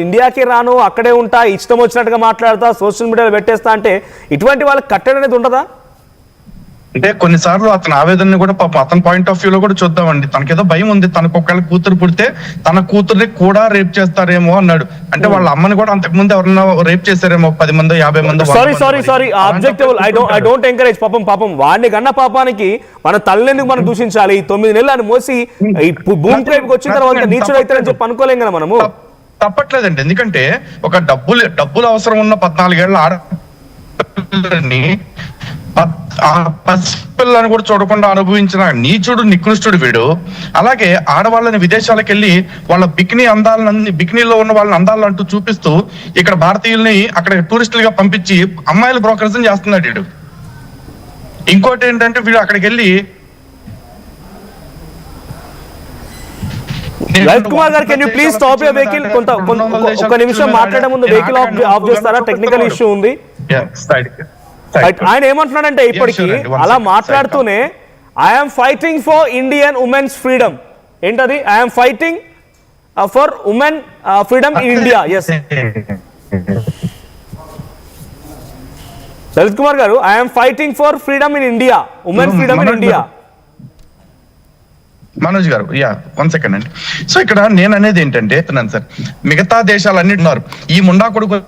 ఇండియాకి రాను, అక్కడే ఉంటా, ఇష్టం వచ్చినట్టుగా మాట్లాడతా, సోషల్ మీడియాలో పెట్టేస్తా అంటే ఇటువంటి వాళ్ళకి కట్టడి అనేది ఉండదా? అంటే కొన్నిసార్లు అతని ఆవేదనని కూడా పాపం అతని పాయింట్ ఆఫ్ వ్యూలో కూడా చూద్దామండి. తనకేదో భయం ఉంది, తనకు ఒకవేళ కూతురు పుడితే తన కూతుర్ని కూడా రేప్ చేస్తారేమో అన్నాడు. అంటే వాళ్ళ అమ్మని కూడా అంతకు ముందు ఎవరన్నా రేప్ చేశారేమో 10 మంది 50 మంది. Sorry objective I don't encourage. పాపం వాడిని కన్నా పాపానికి మన తల్లిని మనం దూషించాలి. 9 నెలలు అని మోసి భూమి ప్రేమికి వచ్చిన తర్వాత నీచుడు అవుతారని చెప్పి అనుకోలేం కదా మనము. తప్పట్లేదండి, ఎందుకంటే ఒక డబ్బులు అవసరం ఉన్న 14 ఏళ్ల ఆడపిల్లని పసిపిల్లని కూడా చూడకుండా అనుభవించిన నీచుడు నికృష్టుడు వీడు. అలాగే ఆడవాళ్ళని విదేశాలకు వెళ్ళి వాళ్ళ బికినీలో ఉన్న వాళ్ళని అందాలను అంటూ చూపిస్తూ ఇక్కడ భారతీయుల్ని అక్కడ టూరిస్టులుగా పంపించి అమ్మాయిల బ్రోకర్స్ చేస్తున్నాడు వీడు. ఇంకోటి ఏంటంటే వీడు అక్కడికి వెళ్ళి లలిత్ కుమార్ గారు, can you please stop your vehicle? ఒక నిమిషం మాట్లాడే ముందు వెహికల్ ఆఫ్ చేస్తారా? టెక్నికల్ ఇష్యూ ఉంది. ఆయన ఏమంటున్నాడంటే ఇప్పటికీ అలా మాట్లాడుతూనే I'm fighting for Indian women's freedom. ఏంటది? I'm fighting for women freedom in India. Yes Lalit Kumar గారు, I'm fighting for freedom in India, women freedom in India. Manoj గారు, 1 సెకండ్ అండి. సో ఇక్కడ నేను అనేది ఏంటంటే సార్, మిగతా దేశాలన్నీ ఉన్నారు, ఈ ముండా కొడుకు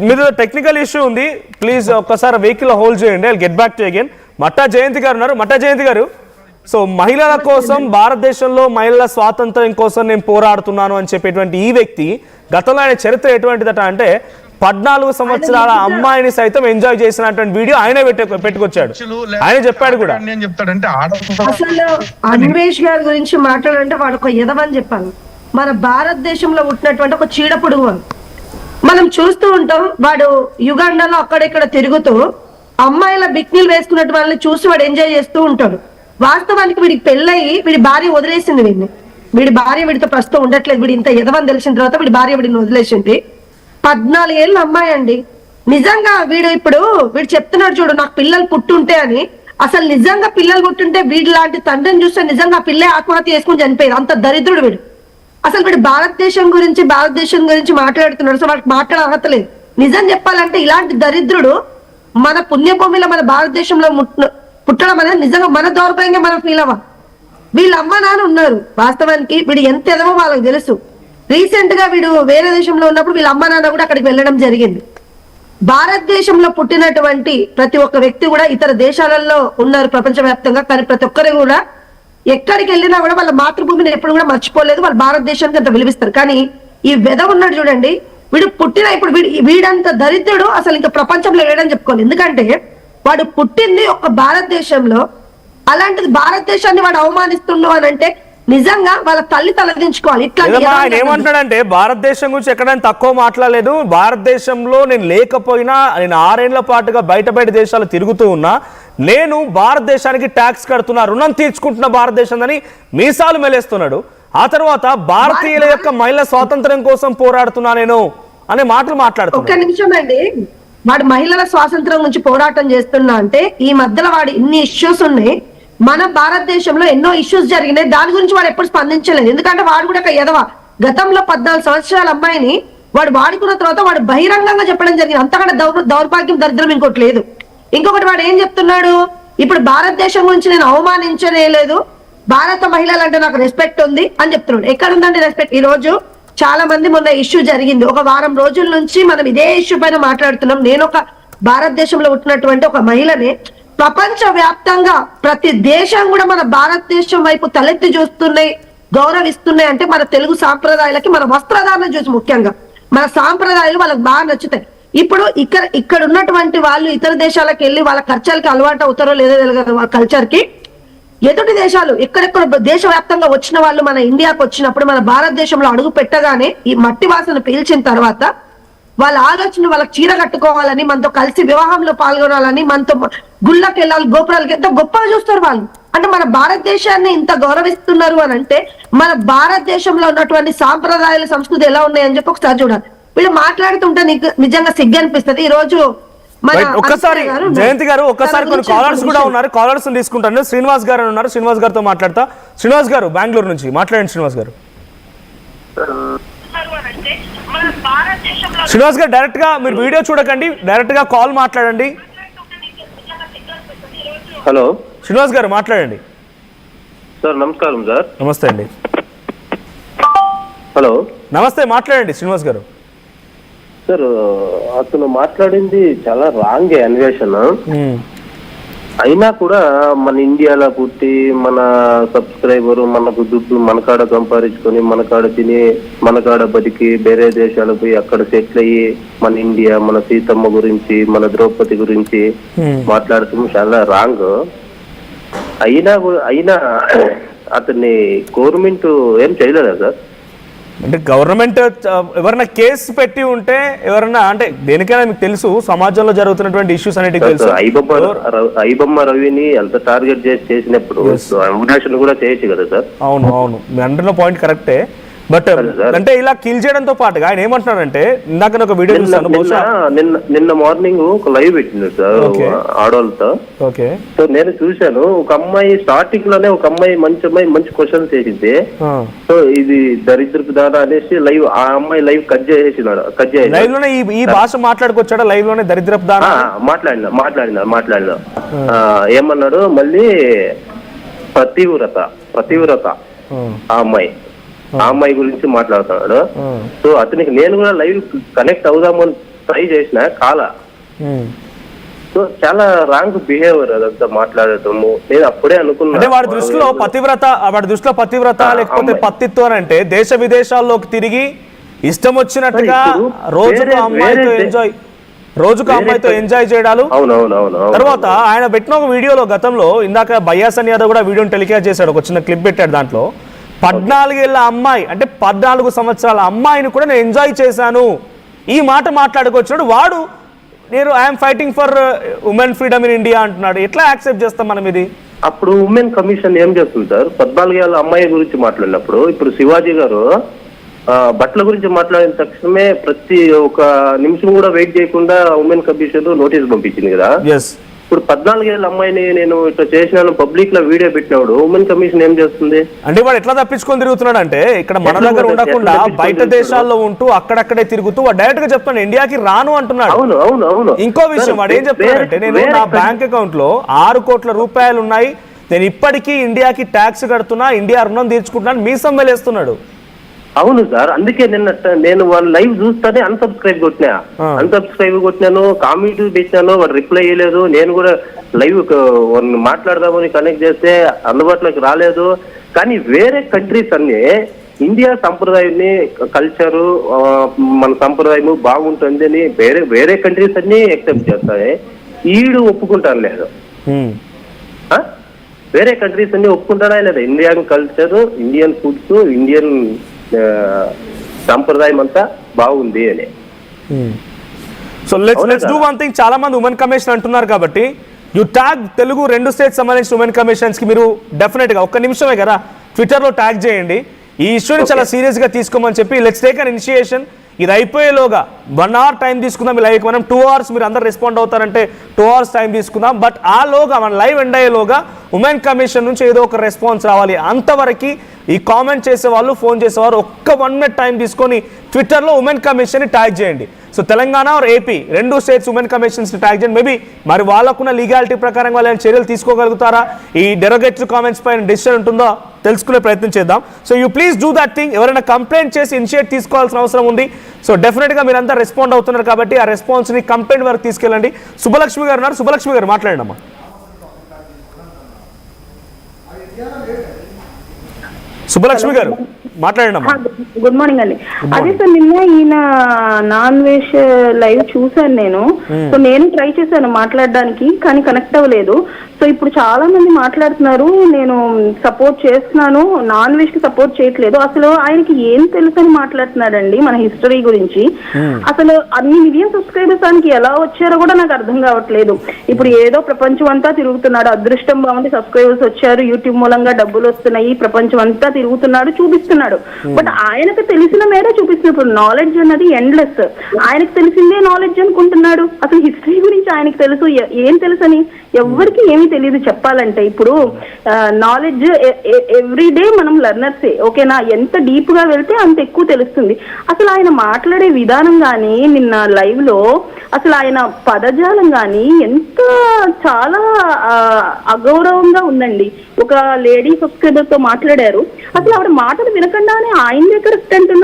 మీద టెక్నికల్ ఇష్యూ ఉంది. ప్లీజ్ ఒక్కసారి వెహికల్ హోల్డ్ చేయండి. I get back to again. Matta Jayanthi గారు ఉన్నారు. మట్టా జయంతి గారు, సో మహిళల కోసం, భారతదేశంలో మహిళల స్వాతంత్ర్యం కోసం నేను పోరాడుతున్నాను అని చెప్పేటువంటి ఈ వ్యక్తి గతంలో ఆయన చరిత్ర ఎటువంటిదట అంటే 14 సంవత్సరాల అమ్మాయిని సైతం ఎంజాయ్ చేసినటువంటి వీడియో ఆయనే పెట్టుకొచ్చాడు. ఆయన చెప్పాడు కూడా. అసలు అన్వేష్ గారి గురించి మాట్లాడాలంటే వాడు ఒక ఎదవని చెప్పాను. మన భారతదేశంలో పుట్టినటువంటి ఒక చీడపుడుగు మనం చూస్తూ ఉంటాం. వాడు యుగాండాలో అక్కడెక్కడ తిరుగుతూ అమ్మాయిల బిక్నీలు వేసుకున్నట్టు వాళ్ళని చూసి వాడు ఎంజాయ్ చేస్తూ ఉంటాడు. వాస్తవానికి వీడికి పెళ్ళయి వీడి భార్య వదిలేసింది వీడి భార్య వీడితో ప్రస్తుతం ఉండట్లేదు. వీడి ఇంత ఎదవని తెలిసిన తర్వాత వీడి భార్య వీడిని వదిలేసింది. 14 ఏళ్ళ అమ్మాయి అండి. నిజంగా వీడు చెప్తున్నాడు చూడు, నాకు పిల్లలు పుట్టుంటే అని. అసలు నిజంగా పిల్లలు పుట్టుంటే వీడి లాంటి తండ్రిని చూస్తే నిజంగా ఆ పిల్లే ఆత్మహత్య చేసుకుని చనిపోయేది. అంత దరిద్రుడు వీడు. అసలు వీడు భారతదేశం గురించి మాట్లాడుతున్నాడు. అసలు వాడికి మాట్లాడే అర్హత లేదు. నిజం చెప్పాలంటే ఇలాంటి దరిద్రుడు మన పుణ్యభూమిలో మన భారతదేశంలో పుట్టడం అనేది నిజంగా మన దౌర్భాగ్యంగా మనం ఫీల్ అవ్వాలి. వీళ్ళ అమ్మ నాన్న ఉన్నారు. వాస్తవానికి వీడు ఎంత ఎదవో వాళ్ళకి తెలుసు. రీసెంట్ గా వీడు వేరే దేశంలో ఉన్నప్పుడు వీళ్ళ అమ్మ నాన్న కూడా అక్కడికి వెళ్ళడం జరిగింది. భారతదేశంలో పుట్టినటువంటి ప్రతి ఒక్క వ్యక్తి కూడా ఇతర దేశాలలో ఉన్నారు ప్రపంచవ్యాప్తంగా. కానీ ప్రతి ఒక్కరు కూడా ఎక్కడికి వెళ్ళినా కూడా వాళ్ళ మాతృభూమిని ఎప్పుడు కూడా మర్చిపోలేదు. వాళ్ళు భారతదేశానికి అంత విలువిస్తారు. కానీ ఈ వెద ఉన్నాడు చూడండి, ఇప్పుడు వీడంత దరిద్రుడు అసలు ఇంకా ప్రపంచంలో లేడని చెప్పుకోవాలి. ఎందుకంటే వాడు పుట్టింది ఒక భారతదేశంలో. అలాంటిది భారతదేశాన్ని వాడు అవమానిస్తున్నాడు అని అంటే నిజంగా వాళ్ళ తల్లి తలదించుకోవాలి. ఆయన ఏమంటాడంటే భారతదేశం గురించి ఎక్కడైనా తక్కువ మాట్లాడలేదు. భారతదేశంలో నేను లేకపోయినా, నేను 6 ఏళ్ల పాటుగా బయట దేశాలు తిరుగుతూ ఉన్నా, నేను భారతదేశానికి ట్యాక్స్ కడుతున్నా, రుణం తీర్చుకుంటున్న భారతదేశం అని మీసాలు మెలేస్తున్నాడు. ఆ తర్వాత భారతీయుల యొక్క మహిళా స్వాతంత్ర్యం కోసం పోరాడుతున్నా నేను అనే మాటలు మాట్లాడుతున్నాడు. ఒక్క నిమిషం అండి, వాడు మహిళల స్వాతంత్రం గురించి పోరాటం చేస్తున్నా అంటే ఈ మధ్యలో వాడు ఇన్ని ఇష్యూస్ ఉన్నాయి. మన భారతదేశంలో ఎన్నో ఇష్యూస్ జరిగినాయి. దాని గురించి వాడు ఎప్పుడు స్పందించలేదు. ఎందుకంటే వాడు కూడా ఒక ఎదవ. గతంలో 14 సంవత్సరాల అమ్మాయిని వాడు వాడుకున్న తర్వాత వాడు బహిరంగంగా చెప్పడం జరిగింది. అంతకంటే దౌర్భాగ్యం, దరిద్రం ఇంకోటి లేదు. ఇంకొకటి వాడు ఏం చెప్తున్నాడు, ఇప్పుడు భారతదేశం గురించి నేను అవమానించనే లేదు, భారత మహిళలు అంటే నాకు రెస్పెక్ట్ ఉంది అని చెప్తున్నాడు. ఎక్కడ ఉందండి రెస్పెక్ట్? ఈ రోజు చాలా మంది మొన్న ఇష్యూ జరిగింది. ఒక వారం రోజుల నుంచి మనం ఇదే ఇష్యూ పైన మాట్లాడుతున్నాం. నేను ఒక భారతదేశంలో ఉంటున్నటువంటి ఒక మహిళని, ప్రపంచ వ్యాప్తంగా ప్రతి దేశం కూడా మన భారతదేశం వైపు తలెత్తి చూస్తున్నాయి, గౌరవిస్తున్నాయి. అంటే మన తెలుగు సాంప్రదాయాలకి, మన వస్త్రధారణ చూసి ముఖ్యంగా మన సాంప్రదాయాలు వాళ్ళకి బాగా నచ్చుతాయి. ఇప్పుడు ఇక్కడ ఉన్నటువంటి వాళ్ళు ఇతర దేశాలకు వెళ్ళి వాళ్ళ కల్చర్కి అలవాటు అవుతారో లేదో తెలియదు. వాళ్ళ కల్చర్ కి ఎదుటి దేశాలు ఎక్కడెక్కడ దేశవ్యాప్తంగా వచ్చిన వాళ్ళు మన ఇండియాకు వచ్చినప్పుడు, మన భారతదేశంలో అడుగు పెట్టగానే ఈ మట్టి వాసన పీల్చిన తర్వాత వాళ్ళ ఆలోచన వాళ్ళకి చీర కట్టుకోవాలని, మనతో కలిసి వివాహంలో పాల్గొనాలని, మనతో గుళ్ళకి వెళ్ళాలి, గోపురాలకి ఎంతో గొప్పగా చూస్తారు వాళ్ళు. అంటే మన భారతదేశాన్ని ఇంత గౌరవిస్తున్నారు అని అంటే మన భారతదేశంలో ఉన్నటువంటి సాంప్రదాయాల, సంస్కృతి ఎలా ఉన్నాయని చెప్పి ఒకసారి చూడాలి. వీళ్ళు మాట్లాడుతుంటే నీకు నిజంగా సిగ్గు అనిపిస్తుంది. ఈ రోజు మన Right. ఒక్కసారి అక్షయ్ గారు జయంతి గారు ఒక్కసారి దాని కొన్ని గురించి కాలర్స్ కూడా information. ఉన్నారు, కాలర్స్ తీసుకుంటాను. శ్రీనివాస్ గారు ఉన్నారు, శ్రీనివాస్ గారితో మాట్లాడతా. శ్రీనివాస్ గారు బెంగళూరు నుంచి మాట్లాడండి. శ్రీనివాస్ గారు శ్రీనివాస్ గారు డైరెక్ట్ గా మీరు వీడియో చూడకండి, డైరెక్ట్ గా కాల్ మాట్లాడండి. హలో శ్రీనివాస్ గారు మాట్లాడండి. సార్ నమస్కారం సార్. నమస్తే అండి. హలో నమస్తే, మాట్లాడండి శ్రీనివాస్ గారు. సార్ అతను మాట్లాడింది చాలా రాంగ్ అన్వేషణ. అయినా కూడా మన ఇండియాలో పుట్టి మన సబ్స్క్రైబర్ మనకు దుడ్డు మనకాడ సంపాదించుకొని మనకాడ తిని మనకాడ బతికి వేరే దేశాలకు పోయి అక్కడ సెటిల్ అయ్యి మన ఇండియా మన సీతమ్మ గురించి మన ద్రౌపది గురించి మాట్లాడటం చాలా రాంగ్. అయినా అతన్ని గవర్నమెంట్ ఏం చేయలేదా సార్? అంటే గవర్నమెంట్ ఎవరైనా కేసు పెట్టి ఉంటే ఎవరైనా అంటే దేనికైనా మీకు తెలుసు సమాజంలో జరుగుతున్నటువంటి ఇష్యూస్ అనేటివి తెలుసు. ఐబొమ్మ రవిని ఎంత టార్గెట్ చేసినప్పుడు అవినాష్ కూడా చేయొచ్చు కదా సార్? అవును అవును, మీ అంటున్న పాయింట్ కరెక్టే. బట్ అంటే ఇలా కిల్ చేయడంతో పాటుగా ఆయన ఏమంటున్నారంటే, ఇందాక ఒక వీడియో చూసాను, బహుశా నిన్న మార్నింగ్ ఒక లైవ్ పెట్టింది సార్ ఆడవాళ్ళతో. ఓకే, సో నేను చూశాను. ఒక అమ్మాయి స్టార్టింగ్ లోనే ఒక అమ్మాయి మంచి క్వశ్చన్స్ వేసింది. సో ఇది దరిద్రపు దాన అనేసి లైవ్ ఆ అమ్మాయి లైవ్ కట్ చేసి లైవ్ లోనే ఈ భాష మాట్లాడుకొచ్చాడా? లైవ్ లోనే దరిద్రపు దాన మాట్లాడినా ఏమన్నాడు మళ్ళీ పతివ్రత ఆ అమ్మాయి గురించి మాట్లాడుతున్నాడు. సో అతనికి నేను కూడా లైవ్ కనెక్ట్ అవుదామని ట్రై చేసిన కాల. సో చాలా రాంగ్ బిహేవియర్ అదంతా మాట్లాడటము. నేను అప్పుడే అనుకున్నా, అంటే వాడి దృష్టిలో పతివ్రత లేకపోతే పత్తిత్వం అంటే దేశ విదేశాల్లోకి తిరిగి ఇష్టం వచ్చినట్టుగా రోజుకు అమ్మాయితో ఎంజాయ్ చేయడాలు. తర్వాత ఆయన పెట్టిన ఒక వీడియోలో గతంలో ఇందాక బయ్యాసన్ యాదవ్ కూడా వీడియోని టెలికాస్ట్ చేశాడు, ఒక చిన్న క్లిప్ పెట్టాడు. దాంట్లో 14 ఏళ్ల అమ్మాయి అంటే 14 సంవత్సరాల అమ్మాయిని కూడా నేను ఎంజాయ్ చేశాను ఈ మాట మాట్లాడుకొచ్చాడు. వాడు నేను I'm fighting for women freedom in India అంటున్నాడు. ఎట్లా యాక్సెప్ట్ చేస్తాం మనం ఇది? అప్పుడు ఉమెన్ కమిషన్ ఏం చేస్తుంది సార్? 14 ఏళ్ల అమ్మాయి గురించి మాట్లాడినప్పుడు ఇప్పుడు శివాజీ గారు బట్టల గురించి మాట్లాడిన తక్షణమే ప్రతి ఒక నిమిషం కూడా వెయిట్ చేయకుండా ఉమెన్ కమిషన్ నోటీస్ పంపించింది కదా. ఇప్పుడు 14 ఏళ్ల అమ్మాయిని నేను ఇట్లా చేసినాను పబ్లిక్ లో వీడియో పెట్టినప్పుడు ఉమెన్ కమిషన్ ఏం చేస్తుంది? అంటే వాడు ఎట్లా తప్పించుకొని తిరుగుతున్నాడు అంటే, ఇక్కడ మన దగ్గర ఉండకుండా బయట దేశాల్లో ఉంటూ అక్కడక్కడే తిరుగుతూ డైరెక్ట్ గా చెప్తాను ఇండియాకి రాను అంటున్నాడు. అవును. ఇంకో విషయం వాడు ఏం చెప్తున్నాడంటే, నేను నా బ్యాంక్ అకౌంట్ లో 6 కోట్ల రూపాయలు ఉన్నాయి, నేను ఇప్పటికీ ఇండియాకి ట్యాక్స్ కడుతున్నా, ఇండియా రుణం తీర్చుకుంటున్నాను, మీసం వెలేస్తున్నాడు. అవును సార్, అందుకే నేను వాళ్ళ లైవ్ చూస్తానే అన్సబ్స్క్రైబ్ కొట్టినాను, కామెంట్ పెట్టినాను, వాడు రిప్లై చేయలేదు. నేను కూడా లైవ్ మాట్లాడదామని కనెక్ట్ చేస్తే అందుబాటులోకి రాలేదు. కానీ వేరే కంట్రీస్ అన్ని ఇండియా సంప్రదాయాన్ని కల్చరు మన సంప్రదాయము బాగుంటుంది అని వేరే కంట్రీస్ అన్ని యాక్సెప్ట్ చేస్తాయి. ఈడు ఒప్పుకుంటాను లేదు. వేరే కంట్రీస్ అన్ని ఒప్పుకుంటాడా లేదా? Indian culture, Indian foods, Indian సంప్రదాయం అంతా బాగుంది అని. So let's do one thing. చాలా మంది ఉమెన్ కమిషన్ అంటున్నారు కాబట్టి యు ట్యాగ్ తెలుగు 2 స్టేట్స్ సంబంధించిన ఉమెన్ కమిషన్స్ కి మీరు డెఫినెట్ గా 1 నిమిషమే కదా ట్విట్టర్ లో ట్యాగ్ చేయండి. ఈ ఇష్యూని చాలా సీరియస్ గా తీసుకోమని చెప్పి లెట్స్ టేక్ అన్ ఇనిషియేషన్. ఇది అయిపోయేలోగా 1 అవర్ టైం తీసుకుందాం. లైవ్ మనం 2 అవర్స్ మీరు అందరు రెస్పాండ్ అవుతారంటే 2 అవర్స్ టైం తీసుకుందాం. బట్ ఆ లోగా మన లైవ్ ఎండ్ అయ్యేలోగా ఉమెన్ కమిషన్ నుంచి ఏదో ఒక రెస్పాన్స్ రావాలి. అంతవరకు ఈ కామెంట్ చేసేవాళ్ళు, ఫోన్ చేసేవారు 1 మినిట్ టైం తీసుకొని ట్విట్టర్లో ఉమెన్ కమిషన్ని ట్యాగ్ చేయండి. So Telangana or AP 2 states women commissions tag చేయండి. మేబీ మరి వాళ్ళకున్న లీగాలిటీ ప్రకారం వాళ్ళు చర్యలు తీసుకోగలుగుతారా, ఈ డెరోగేటరీ కామెంట్స్ పైన డిసిషన్ ఉంటుందో తెలుసుకునే ప్రయత్నం చేద్దాం. So you please do that thing. ఎవరైనా కంప్లైంట్ చేసి ఇనిషియేట్ తీసుకోవాల్సిన అవసరం ఉంది. సో డెఫినెట్గా మీరంతా రెస్పాండ్ అవుతున్నారు కాబట్టి ఆ రెస్పాన్స్ని కంప్లైంట్ వరకు తీసుకెళ్ళండి. సుబ్బలక్ష్మి గారు ఉన్నారు, సుబ్బలక్ష్మి గారు మాట్లాడండి అమ్మా. సుబ్బలక్ష్మి గారు మాట్లాడండి అమ్మా. గుడ్ మార్నింగ్ అండి. అదే సార్, నిన్న ఈయన నాన్ వెజ్ లైవ్ చూసాను నేను. సో నేను ట్రై చేశాను మాట్లాడడానికి, కానీ కనెక్ట్ అవ్వలేదు. సో ఇప్పుడు చాలా మంది మాట్లాడుతున్నారు, నేను సపోర్ట్ చేస్తున్నాను, నాన్ వెజ్ కి సపోర్ట్ చేయట్లేదు. అసలు ఆయనకి ఏం తెలుసు అని మాట్లాడుతున్నాడండి మన హిస్టరీ గురించి. అసలు అన్ని మిలియన్ సబ్స్క్రైబర్స్ ఆయనకి ఎలా వచ్చారో కూడా నాకు అర్థం కావట్లేదు. ఇప్పుడు ఏదో ప్రపంచం అంతా తిరుగుతున్నాడు, అదృష్టం బాగుంది సబ్స్క్రైబర్స్ వచ్చారు, యూట్యూబ్ మూలంగా డబ్బులు వస్తున్నాయి, ప్రపంచం అంతా తిరుగుతున్నాడు, చూపిస్తున్నాడు. బట్ ఆయనకు తెలిసిన మేరే చూపిస్తున్నప్పుడు నాలెడ్జ్ అన్నది ఎండ్లెస్. ఆయనకు తెలిసిందే నాలెడ్జ్ అనుకుంటున్నాడు. అసలు హిస్టరీ గురించి ఆయనకు తెలుసు, ఏం తెలుసు అని ఎవరికి ఏమీ తెలియదు చెప్పాలంటే. ఇప్పుడు నాలెడ్జ్ ఎవ్రీ డే మనం లెర్నర్సే, ఓకేనా? ఎంత డీప్ గా వెళ్తే అంత ఎక్కువ తెలుస్తుంది. అసలు ఆయన మాట్లాడే విధానం గానీ నిన్న లైవ్ లో అసలు ఆయన పదజాలం గానీ ఎంత చాలా అగౌరవంగా ఉందండి. ఒక లేడీ సబ్స్క్రైబర్ తో మాట్లాడారు, అసలు ఆవిడ మాటలు వినకుండానే ఆయన దగ్గర అంటున్నారు.